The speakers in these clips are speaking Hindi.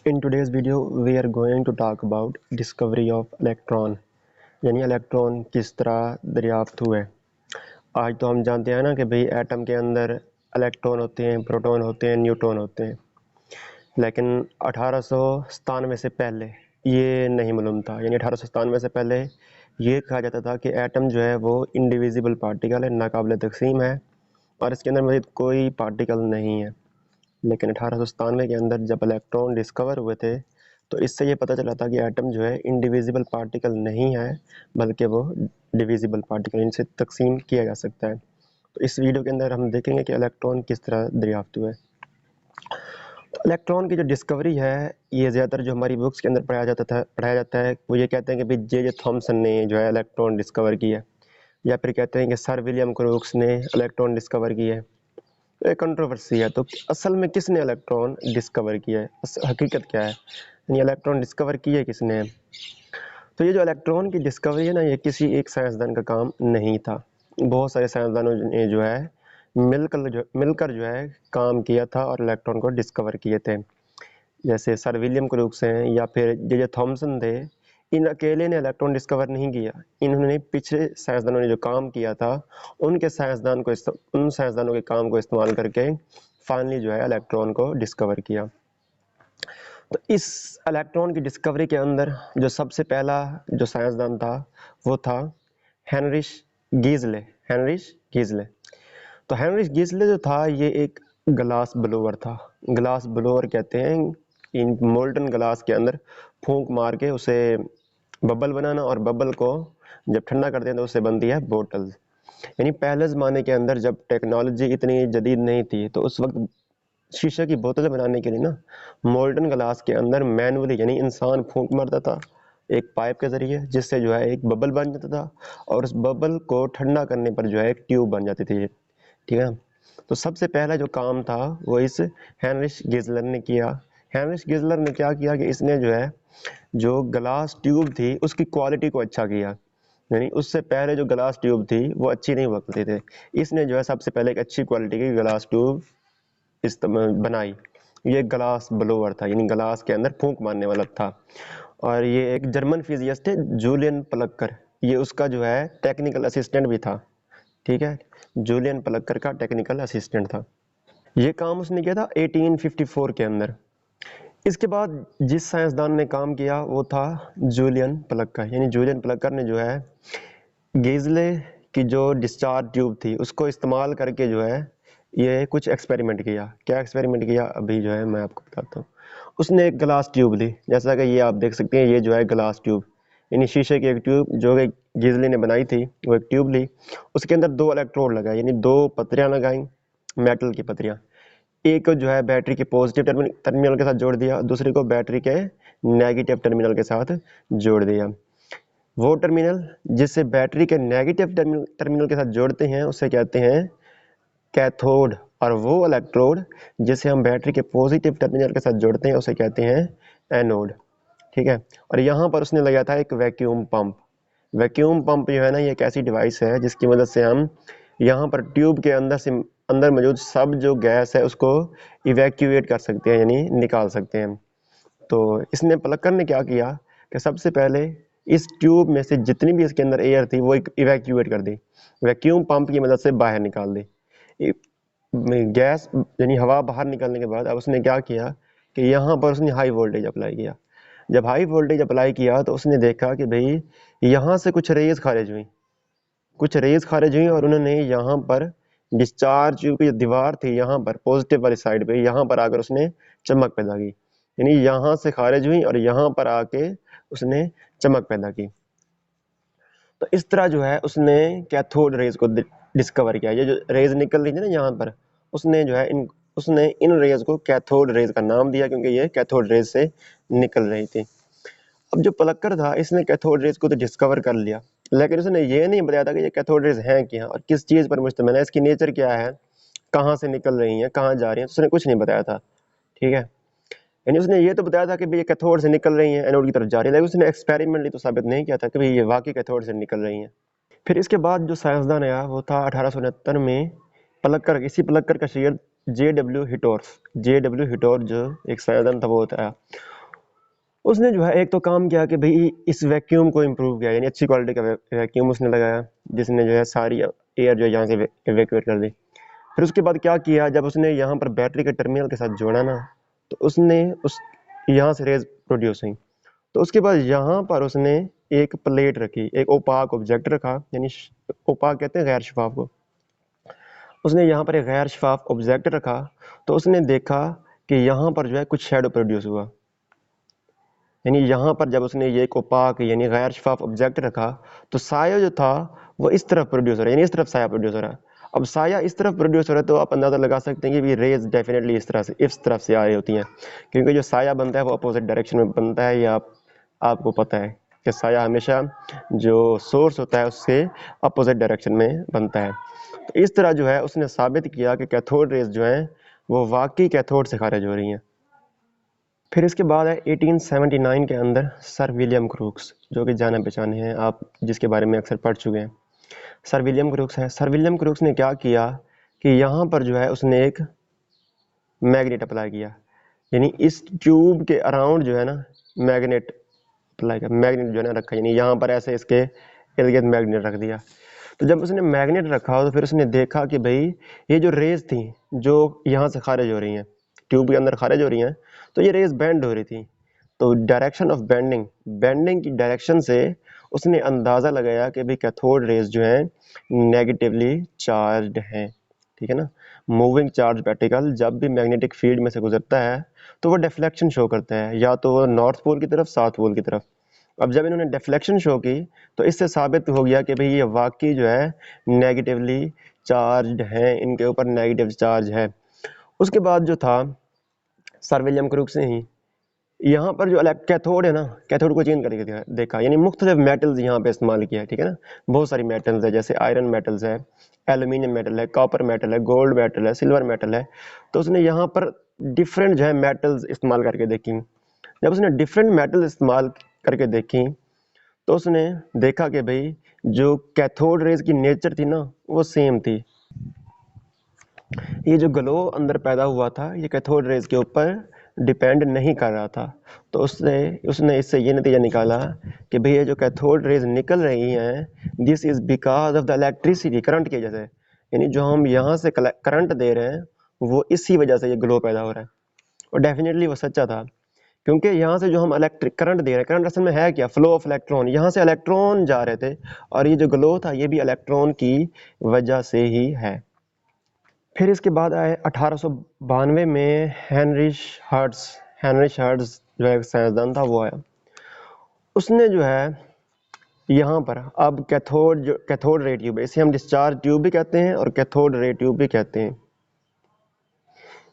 In today's video, we are going to talk about discovery of electron, यानी इलेक्ट्रॉन किस तरह दरियाफ्त हुए। आज तो हम जानते हैं ना कि भाई एटम के अंदर इलेक्ट्रॉन होते हैं, प्रोटॉन होते हैं, न्यूट्रॉन होते हैं, लेकिन 1897 से पहले ये नहीं मालूम था। यानी 1897 से पहले ये कहा जाता था कि एटम जो है वो इंडिविजिबल पार्टिकल है, नाकाबिल तकसीम है और इसके अंदर मज़ीद कोई पार्टिकल नहीं है। लेकिन 1897 के अंदर जब इलेक्ट्रॉन डिस्कवर हुए थे तो इससे ये पता चला था कि एटम जो है इंडिविजिबल पार्टिकल नहीं है, बल्कि वो डिविजिबल पार्टिकल, इनसे तकसीम किया जा सकता है। तो इस वीडियो के अंदर हम देखेंगे कि इलेक्ट्रॉन किस तरह दरियाफ्त हुए। तो इलेक्ट्रॉन की जो डिस्कवरी है ये ज़्यादातर जो हमारी बुक्स के अंदर पढ़ाया जाता है वो ये कहते हैं कि भाई जे थॉमसन ने जो है इलेक्ट्रॉन डिस्कवर की है, या फिर कहते हैं कि सर विलियम क्रूक्स ने इलेक्ट्रॉन डिस्कवर की है। तो एक कंट्रोवर्सी है। तो असल में किसने इलेक्ट्रॉन डिस्कवर किया है, हकीकत क्या है, यानी इलेक्ट्रॉन डिस्कवर किए किसने। तो ये जो इलेक्ट्रॉन की डिस्कवरी है ना, ये किसी एक साइंसदान का काम नहीं था। बहुत सारे साइंसदानों ने जो है मिलकर जो है काम किया था और इलेक्ट्रॉन को डिस्कवर किए थे। जैसे सर विलियम क्रूक्स हैं या फिर जे थॉमसन थे, इन अकेले ने इलेक्ट्रॉन डिस्कवर नहीं किया। इन्होंने पिछले साइंसदानों ने जो काम किया था उन साइंसदानों के काम को इस्तेमाल करके फाइनली जो है इलेक्ट्रॉन को डिस्कवर किया। तो इस इलेक्ट्रॉन की डिस्कवरी के अंदर जो सबसे पहला जो साइंसदान था वो था हेनरिच गीजले। तो हेनरिच गीजले जो था ये एक ग्लास ब्लोअर था। ग्लास ब्लोअर कहते हैं इन मोल्टन ग्लास के अंदर फूंक मार के उसे बबल बनाना, और बबल को जब ठंडा करते हैं तो उससे बनती है बोटल्स। यानी पहले ज़माने के अंदर जब टेक्नोलॉजी इतनी जदीद नहीं थी तो उस वक्त शीशे की बोतल बनाने के लिए ना मोल्टन ग्लास के अंदर मैनुअली यानी इंसान फूंक मारता था एक पाइप के ज़रिए, जिससे जो है एक बबल बन जाता था और उस बबल को ठंडा करने पर जो है एक ट्यूब बन जाती थी। ठीक है। तो सबसे पहला जो काम था वो इस हेनरिच गिज़लर ने किया। हेनरिच गिज़लर ने क्या किया कि इसने जो है जो ग्लास ट्यूब थी उसकी क्वालिटी को अच्छा किया। यानी उससे पहले जो ग्लास ट्यूब थी वो अच्छी नहीं हुआ करती थे। इसने जो है सबसे पहले एक अच्छी क्वालिटी की ग्लास ट्यूब बनाई। ये ग्लास ब्लोअर था, यानी ग्लास के अंदर फूंक मारने वाला था। और ये एक जर्मन फिजिसिस्ट है जूलियन प्लक्कर, ये उसका जो है टेक्निकल असिस्टेंट भी था। ठीक है, जूलियन प्लक्कर का टेक्निकल असिस्टेंट था। ये काम उसने किया था 1854 के अंदर। इसके बाद जिस साइंसदान ने काम किया वो था जूलियन प्लक्कर। यानी जूलियन प्लक्कर ने जो है गीजले की जो डिस्चार्ज ट्यूब थी उसको इस्तेमाल करके जो है ये कुछ एक्सपेरिमेंट किया। क्या एक्सपेरिमेंट किया अभी जो है मैं आपको बताता हूँ। उसने एक ग्लास ट्यूब ली, जैसा कि ये आप देख सकते हैं, ये जो है ग्लास ट्यूब यानी शीशे की एक ट्यूब जो कि गीजले ने बनाई थी, वो एक ट्यूब ली। उसके अंदर दो इलेक्ट्रोड लगाए, यानी दो पतरियाँ लगाई, मेटल की पतरियाँ। एक जो है बैटरी के पॉजिटिव टर्मिनल के साथ जोड़ दिया, दूसरी को बैटरी के नेगेटिव टर्मिनल के साथ जोड़ दिया। वो टर्मिनल जिससे बैटरी के नेगेटिव टर्मिनल के साथ जोड़ते हैं उसे कहते हैं कैथोड, और वो इलेक्ट्रोड जिसे हम बैटरी के पॉजिटिव टर्मिनल के साथ जोड़ते हैं उसे कहते हैं एनोड। ठीक है। और यहाँ पर उसने लगाया था एक वैक्यूम पंप। वैक्यूम पंप जो है ना, ये एक ऐसी डिवाइस है जिसकी मदद से हम यहाँ पर ट्यूब के अंदर मौजूद सब जो गैस है उसको इवैक्यूएट कर सकते हैं, यानी निकाल सकते हैं। तो इसने प्लक्कर ने क्या किया कि सबसे पहले इस ट्यूब में से जितनी भी इसके अंदर एयर थी वो इवैक्यूएट कर दी, वैक्यूम पंप की मदद से बाहर निकाल दी गैस, यानी हवा बाहर निकलने के बाद अब उसने क्या किया कि यहाँ पर उसने हाई वोल्टेज अप्लाई किया। जब हाई वोल्टेज अप्लाई किया तो उसने देखा कि भाई यहाँ से कुछ रेज खारिज हुई और उन्होंने यहाँ पर डिस्चार्ज ट्यूब की जो दीवार थी यहाँ पर पॉजिटिव वाली साइड पे, यहाँ पर आकर उसने चमक पैदा की। यानी यहाँ से खारिज हुई और यहाँ पर आके उसने चमक पैदा की। तो इस तरह जो है उसने कैथोड रेज को डिस्कवर किया। ये जो रेज निकल रही थी ना यहाँ पर, उसने इन रेज को कैथोड रेज का नाम दिया क्योंकि ये कैथोड रेज से निकल रही थी। अब जो प्लक्कर था इसने कैथोड रेज को तो डिस्कवर कर लिया, लेकिन उसने ये नहीं बताया था कि ये कैथोड रेज हैं क्या और किस चीज पर मुश्तमिल है, इसकी नेचर क्या है, कहाँ से निकल रही हैं, कहाँ जा रही हैं, तो उसने कुछ नहीं बताया था। ठीक है। यानी उसने ये तो बताया था कि भाई ये कैथोड से निकल रही हैं, एनोड की तरफ जा रही है, लेकिन उसने एक्सपेरिमेंटली तो साबित नहीं किया था कि भाई ये वाकई कैथोड से निकल रही हैं। फिर इसके बाद जो साइंसदान आया वो था 1869 में प्लक्कर का शेयर जे डब्ल्यू हिटोर जो एक साइंसदान था वो आया। उसने जो है एक तो काम किया कि भाई इस वैक्यूम को इम्प्रूव किया, यानी अच्छी क्वालिटी का वैक्यूम उसने लगाया, जिसने जो है सारी एयर जो है यहाँ से इवैक्यूएट कर दी। फिर उसके बाद क्या किया, जब उसने यहाँ पर बैटरी के टर्मिनल के साथ जोड़ा ना, तो उसने उस यहाँ से रेज प्रोड्यूस हुई। तो उसके बाद यहाँ पर उसने एक प्लेट रखी, एक ओपाक ऑब्जेक्ट रखा, यानी ओपाक कहते हैं गैर शफाफ को। उसने यहाँ पर एक गैर शफाफ ऑब्जेक्ट रखा, तो उसने देखा कि यहाँ पर जो है कुछ शेडो प्रोड्यूस हुआ। यानी यहाँ पर जब उसने ये एक ओपाक यानी गैर शफाफ ऑब्जेक्ट रखा, तो साया जो था वो इस तरफ प्रोड्यूस हो रहा है, यानी इस तरफ साया प्रोड्यूस हो रहा है। अब साया इस तरफ प्रोड्यूस हो रहा है, तो आप अंदाज़ा लगा सकते हैं कि भी रेज डेफिनेटली इस तरफ से आ रही होती हैं, क्योंकि जो साया बनता है वो अपोजिट डायरेक्शन में बनता है। ये आपको पता है कि साया हमेशा जो सोर्स होता है उससे अपोजिट डायरेक्शन में बनता है। तो इस तरह जो है उसने साबित किया कि कैथोड रेज जो हैं वो वाकई कैथोड से खारिज हो रही हैं। फिर इसके बाद है 1879 के अंदर सर विलियम क्रूक्स, जो कि जाने पहचाने हैं, आप जिसके बारे में अक्सर पढ़ चुके हैं। सर विलियम क्रूक्स है। सर विलियम क्रूक्स ने क्या किया कि यहाँ पर जो है उसने एक मैग्नेट अप्लाई किया, यानी इस ट्यूब के अराउंड जो है ना मैग्नेट अप्लाई किया, मैग्नेट जो है ना रखा, यानी यहाँ पर ऐसे इसके इर्द गिर्द मैग्नेट रख दिया। तो जब उसने मैग्नेट रखा तो फिर उसने देखा कि भाई ये जो रेज थी जो यहाँ से खारिज हो रही हैं, ट्यूब के अंदर खारिज हो रही हैं, तो ये रेज बेंड हो रही थी। तो डायरेक्शन ऑफ बेंडिंग की डायरेक्शन से उसने अंदाज़ा लगाया कि भाई कैथोड रेज जो हैं नेगेटिवली चार्ज्ड हैं। ठीक है ना। मूविंग चार्ज पार्टिकल जब भी मैग्नेटिक फील्ड में से गुजरता है तो वो डिफ्लेक्शन शो करता है, या तो वो नॉर्थ पोल की तरफ, साउथ पोल की तरफ। अब जब इन्होंने डिफ्लेक्शन शो की तो इससे साबित हो गया कि भाई ये वाकई जो है नेगेटिवली चार्ज्ड हैं, इनके ऊपर नेगेटिव चार्ज है। उसके बाद जो था सर विलियम क्रूक्स ने ही यहाँ पर जो कैथोड है ना, कैथोड को चेंज करके देखा, यानी मुख्तलिफ मेटल्स यहाँ पे इस्तेमाल किया है। ठीक है ना, बहुत सारी मेटल्स है, जैसे आयरन मेटल्स है, एल्यूमिनियम मेटल है, कॉपर मेटल है, गोल्ड मेटल है, सिल्वर मेटल है। तो उसने यहाँ पर डिफरेंट जो है मेटल्स इस्तेमाल करके देखी। जब उसने डिफरेंट मेटल इस्तेमाल करके देखी तो उसने देखा कि भाई जो कैथोड रेज की नेचर थी ना वो सेम थी। ये जो ग्लो अंदर पैदा हुआ था ये कैथोड रेज के ऊपर डिपेंड नहीं कर रहा था। तो उसने इससे ये नतीजा निकाला कि भाई ये जो कैथोड रेज निकल रही हैं this is because of the electricity, current की वजह से, यानी जो हम यहाँ से करंट दे रहे हैं वो इसी वजह से ये ग्लो पैदा हो रहा है। और डेफिनेटली वो सच्चा था, क्योंकि यहाँ से जो हम इलेक्ट्रिक करंट दे रहे हैं, करंट असल में है क्या, फ्लो ऑफ इलेक्ट्रॉन, यहाँ से इलेक्ट्रॉन जा रहे थे, और ये जो ग्लो था ये भी इलेक्ट्रॉन की वजह से ही है। फिर इसके बाद आए 1892 में हेनरिच हर्ट्ज जो है साइंसदान था, वो आया। उसने जो है यहाँ पर अब कैथोड रे ट्यूब, इसे हम डिस्चार्ज ट्यूब भी कहते हैं और कैथोड रे ट्यूब भी कहते हैं।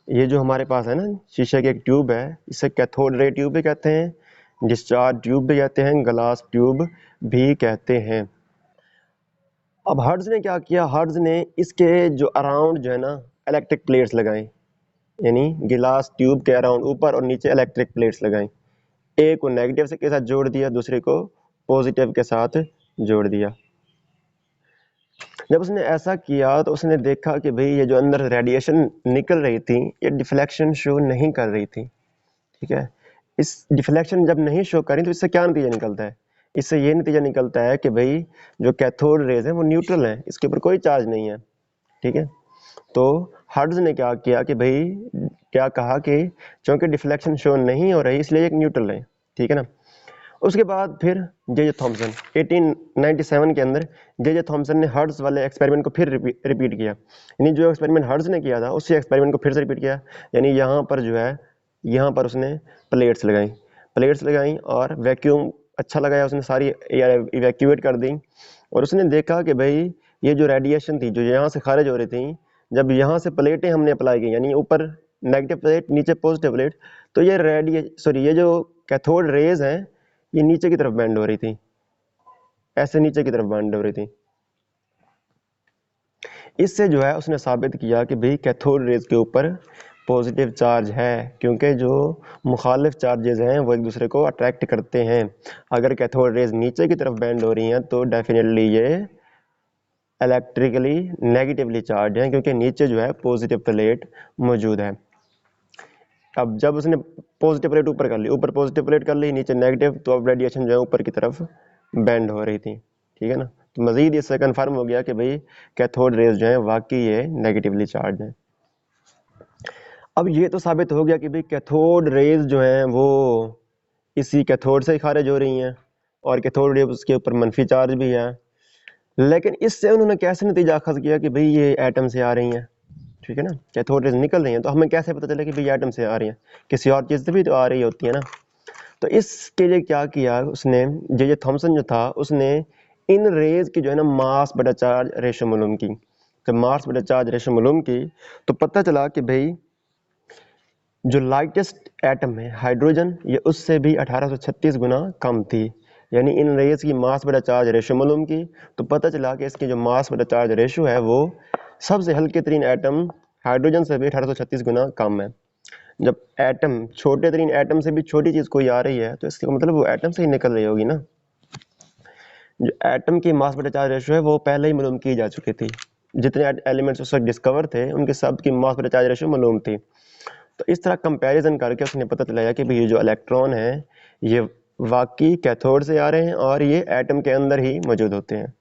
ये जो हमारे पास है ना शीशे की एक ट्यूब है, इसे कैथोड रे ट्यूब भी कहते हैं, डिस्चार्ज ट्यूब भी कहते हैं, ग्लास ट्यूब भी कहते हैं। अब हर्ट्ज ने क्या किया, हर्ट्ज ने इसके जो अराउंड जो है ना इलेक्ट्रिक प्लेट्स लगाई, यानी गिलास ट्यूब के अराउंड ऊपर और नीचे इलेक्ट्रिक प्लेट्स लगाई। एक को नेगेटिव से के साथ जोड़ दिया, दूसरे को पॉजिटिव के साथ जोड़ दिया। जब उसने ऐसा किया तो उसने देखा कि भाई ये जो अंदर रेडिएशन निकल रही थी ये डिफ्लेक्शन शो नहीं कर रही थी। ठीक है, इस डिफ्लेक्शन जब नहीं शो करें तो इससे क्या नतीजा निकलता है, इससे ये नतीजा निकलता है कि भाई जो कैथोड रेज है वो न्यूट्रल है, इसके ऊपर कोई चार्ज नहीं है। ठीक है, तो हर्ट्ज ने क्या किया कि भाई क्या कहा कि चूंकि डिफ्लेक्शन शो नहीं हो रही इसलिए एक न्यूट्रल है। ठीक है ना। उसके बाद फिर जे थॉमसन 1897 के अंदर जे थॉमसन ने हर्ट्ज वाले एक्सपेरिमेंट को फिर रिपीट किया, यानी जो एक्सपेरिमेंट हर्ट्ज ने किया था उसी एक्सपेरिमेंट को फिर से रिपीट किया। यानी यहाँ पर जो है यहाँ पर उसने प्लेट्स लगाई और वैक्यूम अच्छा लगाया, उसने सारी एयर इवैक्यूएट कर दी, और उसने देखा कि भाई ये जो रेडिएशन थी जो यहाँ से खारिज हो रही थी, जब यहाँ से प्लेटें हमने अप्लाई की, यानी ऊपर नेगेटिव प्लेट नीचे पॉजिटिव प्लेट, तो ये जो कैथोड रेज हैं ये नीचे की तरफ बेंड हो रही थी, ऐसे नीचे की तरफ बेंड हो रही थी। इससे जो है उसने साबित किया कि भाई कैथोड रेज के ऊपर पॉजिटिव चार्ज है, क्योंकि जो मुखालिफ चार्जेस हैं वो एक दूसरे को अट्रैक्ट करते हैं। अगर कैथोड रेज नीचे की तरफ बेंड हो रही हैं तो डेफिनेटली ये इलेक्ट्रिकली नेगेटिवली चार्ज हैं, क्योंकि नीचे जो है पॉजिटिव प्लेट मौजूद है। अब जब उसने पॉजिटिव प्लेट ऊपर कर ली, ऊपर पॉजिटिव प्लेट कर ली, नीचे नेगेटिव, तो अब रेडिएशन जो है ऊपर की तरफ बेंड हो रही थी, ठीक है ना। तो मजीद इससे कंफर्म हो गया कि भाई कैथोड रेज जो है वाकई ये नेगेटिवली चार्ज है। अब ये तो साबित हो गया कि भाई कैथोड रेज जो है वो इसी कैथोड से ही खारिज हो रही हैं, और कैथोड रेज उसके ऊपर मनफी चार्ज भी है। लेकिन इससे उन्होंने कैसे नतीजा अखज़ किया कि भाई ये एटम से आ रही हैं, ठीक है ना, कैथोड रेज निकल रही हैं, तो हमें कैसे पता चला कि भाई एटम से आ रही हैं, किसी और चीज़ से भी तो आ रही होती है ना। तो इसके लिए क्या किया उसने, जे थॉमसन जो था उसने इन रेज की जो है ना मास बटा चार्ज रेशो मालूम की। जब मास बटा चार्ज रेशो मालूम की तो पता चला कि भाई जो लाइटेस्ट एटम है हाइड्रोजन, ये उससे भी 1836 गुना कम थी। यानी इन रेज की मास बटा चार्ज रेशो मालूम की तो पता चला कि इसकी जो मास बटा चार्ज रेशो है वो सबसे हल्के तरीन एटम हाइड्रोजन से भी 1836 गुना कम है। जब एटम छोटे तरीन एटम से भी छोटी चीज कोई आ रही है तो इसका मतलब वो एटम से ही निकल रही होगी ना। जो एटम की मास बटा चार्ज रेशो है वो पहले ही मालूम की जा चुकी थी, जितने एलिमेंट्स उस वक्त डिस्कवर थे उनके सब की मास बटा चार्ज रेशो मालूम थी। तो इस तरह कंपैरिजन करके उसने पता चलाया कि भाई ये जो इलेक्ट्रॉन है ये वाकई कैथोड से आ रहे हैं और ये एटम के अंदर ही मौजूद होते हैं।